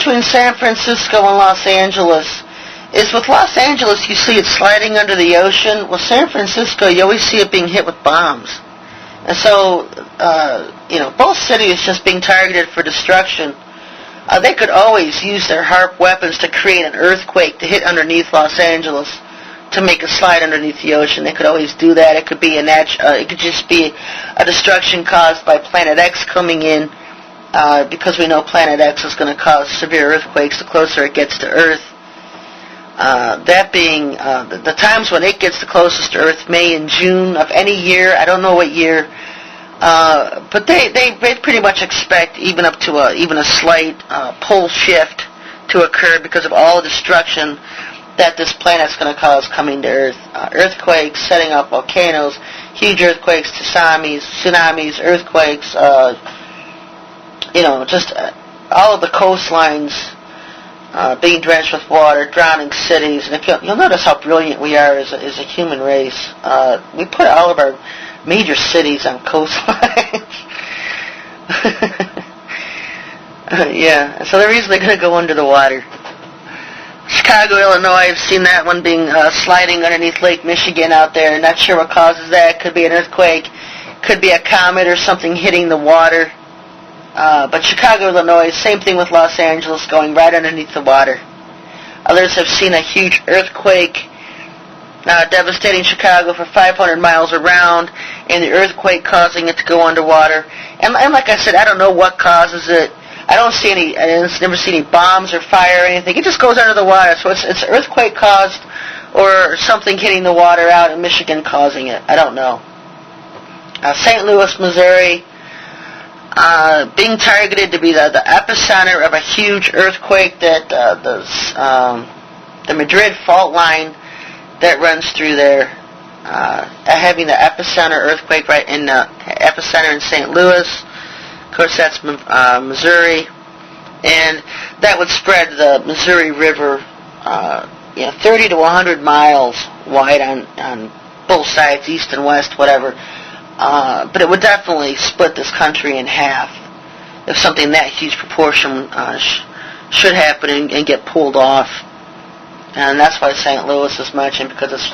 between San Francisco and Los Angeles is with Los Angeles, you see it sliding under the ocean. With San Francisco, you always see it being hit with bombs. And so, both cities just being targeted for destruction. They could always use their HARP weapons to create an earthquake to hit underneath Los Angeles, to make a slide underneath the ocean. They could always do that. It could be it could just be a destruction caused by Planet X coming in, because we know Planet X is going to cause severe earthquakes the closer it gets to Earth. That being the times when it gets the closest to Earth, May and June of any year. I don't know what year, but they pretty much expect even up to a slight pole shift to occur because of all the destruction that this planet's going to cause coming to Earth. Earthquakes, setting up volcanoes, huge earthquakes, tsunamis, earthquakes. Just all of the coastlines being drenched with water, drowning cities. And you'll notice how brilliant we are as a human race. We put all of our major cities on coastlines. So they're easily going to go under the water. Chicago, Illinois, I've seen that one being sliding underneath Lake Michigan out there. Not sure what causes that. Could be an earthquake. Could be a comet or something hitting the water. But Chicago, Illinois, same thing with Los Angeles, going right underneath the water. Others have seen a huge earthquake devastating Chicago for 500 miles around, and the earthquake causing it to go underwater. And like I said, I don't know what causes it. I never see any bombs or fire or anything. It just goes under the water. So it's earthquake caused or something hitting the water out in Michigan causing it. I don't know. St. Louis, Missouri, being targeted to be the epicenter of a huge earthquake that the Madrid fault line that runs through there, having the epicenter earthquake right in the epicenter in St. Louis. Of course, that's Missouri, and that would spread the Missouri River, 30 to 100 miles wide on both sides, east and west, whatever. But it would definitely split this country in half if something that huge proportion should happen and get pulled off. And that's why St. Louis is mentioned, because it's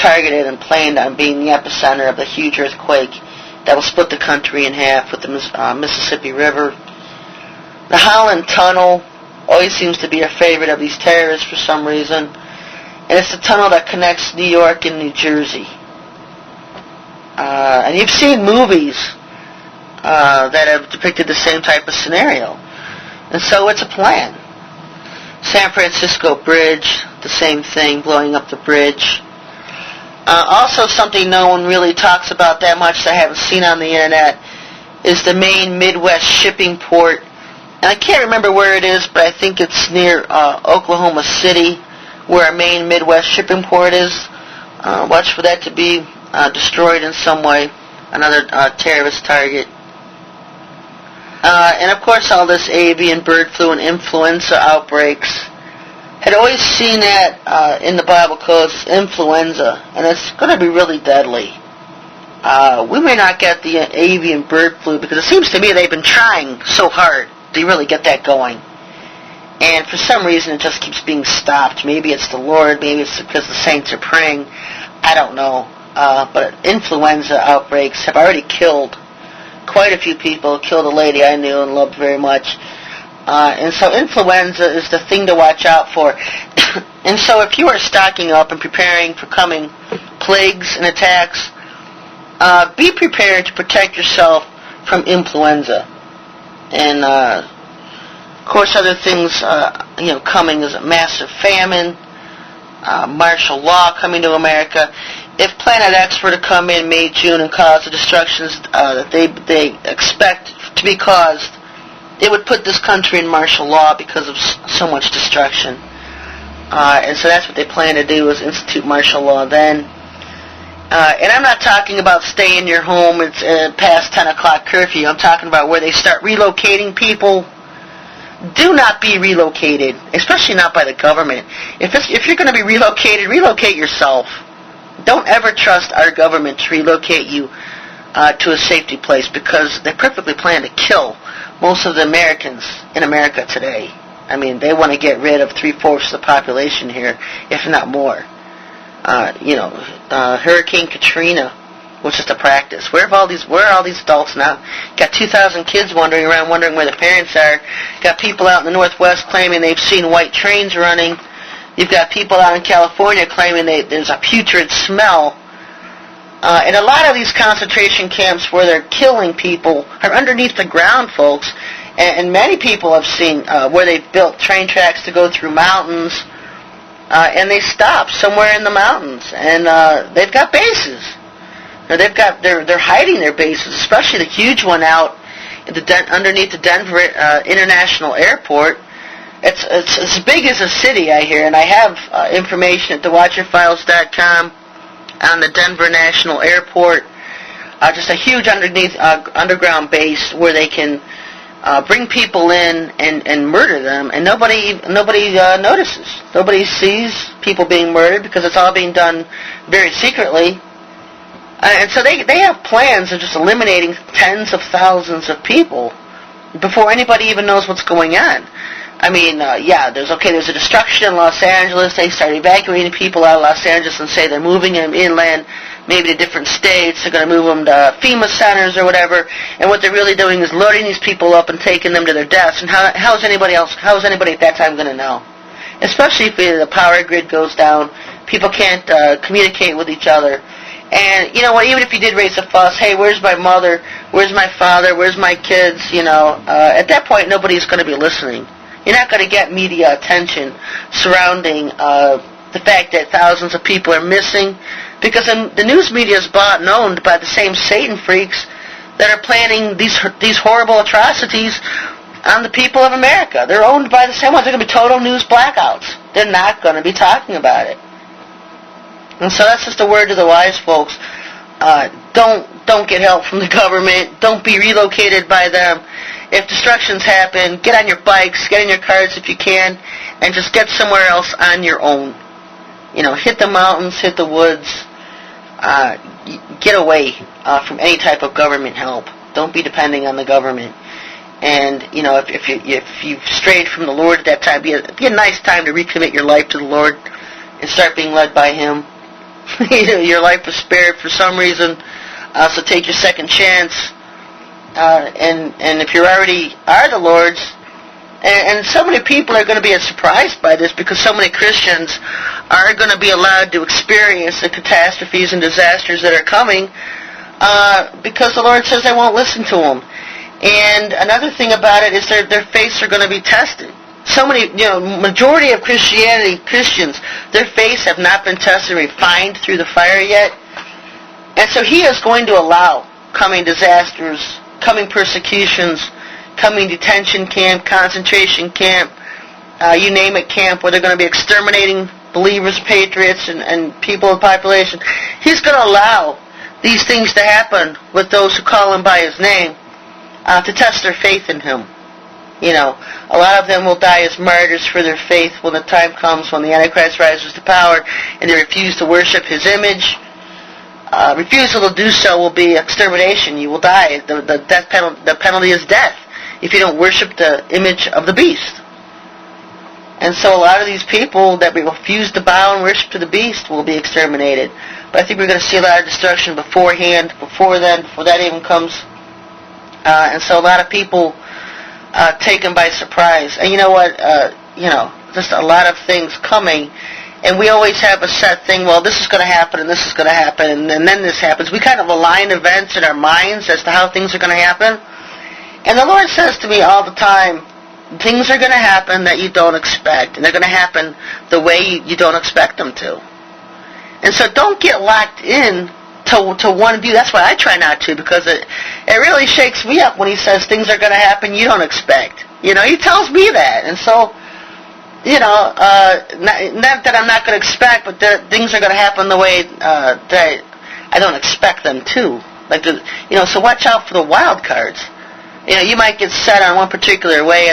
targeted and planned on being the epicenter of the huge earthquake that will split the country in half with the Mississippi River. The Holland Tunnel always seems to be a favorite of these terrorists for some reason. And it's the tunnel that connects New York and New Jersey. And you've seen movies that have depicted the same type of scenario. And so it's a plan. San Francisco Bridge, the same thing, blowing up the bridge. Also something no one really talks about that much that I haven't seen on the internet is the main Midwest shipping port. And I can't remember where it is, but I think it's near Oklahoma City, where our main Midwest shipping port is. Watch for that to be destroyed in some way, another terrorist target. And of course all this avian bird flu and influenza outbreaks. I'd always seen that in the Bible codes, influenza, and it's going to be really deadly. We may not get the avian bird flu because it seems to me they've been trying so hard to really get that going. And for some reason it just keeps being stopped. Maybe it's the Lord, maybe it's because the saints are praying. I don't know. But influenza outbreaks have already killed quite a few people, killed a lady I knew and loved very much. And so influenza is the thing to watch out for. And so if you are stocking up and preparing for coming plagues and attacks, be prepared to protect yourself from influenza. And, of course, other things, coming is a massive famine, martial law coming to America. If Planet X were to come in May, June and cause the destructions that they expect to be caused, it would put this country in martial law because of so much destruction. And so that's what they plan to do, is institute martial law then. And I'm not talking about stay in your home, it's past 10 o'clock curfew. I'm talking about where they start relocating people. Do not be relocated, especially not by the government. If you're going to be relocated, relocate yourself. Don't ever trust our government to relocate you to a safety place, because they perfectly plan to kill most of the Americans in America today. I mean, they want to get rid of 3/4 of the population here, if not more. Hurricane Katrina was just a practice. Where are all these adults now? Got 2,000 kids wandering around, wondering where their parents are. Got people out in the Northwest claiming they've seen white trains running. You've got people out in California claiming there's a putrid smell. And a lot of these concentration camps where they're killing people are underneath the ground, folks. And many people have seen where they've built train tracks to go through mountains, and they stop somewhere in the mountains, and they've got bases. They're hiding their bases, especially the huge one out underneath the Denver International Airport. It's as big as a city, I hear, and I have information at thewatcherfiles.com on the Denver National Airport. Just a huge underground base where they can bring people in and murder them, and nobody notices. Nobody sees people being murdered because it's all being done very secretly. And so they have plans of just eliminating tens of thousands of people before anybody even knows what's going on. I mean, there's a destruction in Los Angeles. They start evacuating people out of Los Angeles and say they're moving them inland, maybe to different states. They're going to move them to FEMA centers or whatever. And what they're really doing is loading these people up and taking them to their deaths. And how is anybody at that time going to know? Especially if the power grid goes down, people can't communicate with each other. And you know what? Even if you did raise a fuss, hey, where's my mother? Where's my father? Where's my kids? At that point, nobody's going to be listening. You're not going to get media attention surrounding the fact that thousands of people are missing, because the news media is bought and owned by the same Satan freaks that are planning these horrible atrocities on the people of America. They're owned by the same ones. They're going to be total news blackouts. They're not going to be talking about it. And so that's just a word to the wise folks. Don't get help from the government. Don't be relocated by them. If destructions happen, get on your bikes, get in your cars if you can, and just get somewhere else on your own. Hit the mountains, hit the woods. Get away from any type of government help. Don't be depending on the government. And if you've strayed from the Lord at that time, be a nice time to recommit your life to the Lord and start being led by Him. Your life was spared for some reason, so take your second chance. And if you already are the Lord's, and so many people are going to be surprised by this, because so many Christians are going to be allowed to experience the catastrophes and disasters that are coming, because the Lord says they won't listen to them. And another thing about it is their faiths are going to be tested. So many, majority of Christians, their faiths have not been tested and refined through the fire yet. And so He is going to allow coming disasters, coming persecutions, coming detention camp, concentration camp, you name it, camp, where they're going to be exterminating believers, patriots, and people of the population. He's going to allow these things to happen with those who call Him by His name, to test their faith in Him. A lot of them will die as martyrs for their faith when the time comes when the Antichrist rises to power and they refuse to worship His image. Refusal to do so will be extermination. You will die. The penalty is death if you don't worship the image of the beast. And so a lot of these people that refuse to bow and worship to the beast will be exterminated. But I think we're going to see a lot of destruction before that even comes. And so a lot of people taken by surprise. And you know what? Just a lot of things coming. And we always have a set thing, well, this is going to happen, and this is going to happen, and then this happens. We kind of align events in our minds as to how things are going to happen. And the Lord says to me all the time, things are going to happen that you don't expect, and they're going to happen the way you don't expect them to. And so don't get locked in to one view. That's why I try not to, because it really shakes me up when He says things are going to happen you don't expect. He tells me that. And so, not that I'm not going to expect, but things are going to happen the way that I don't expect them to. So watch out for the wild cards. You might get set on one particular way,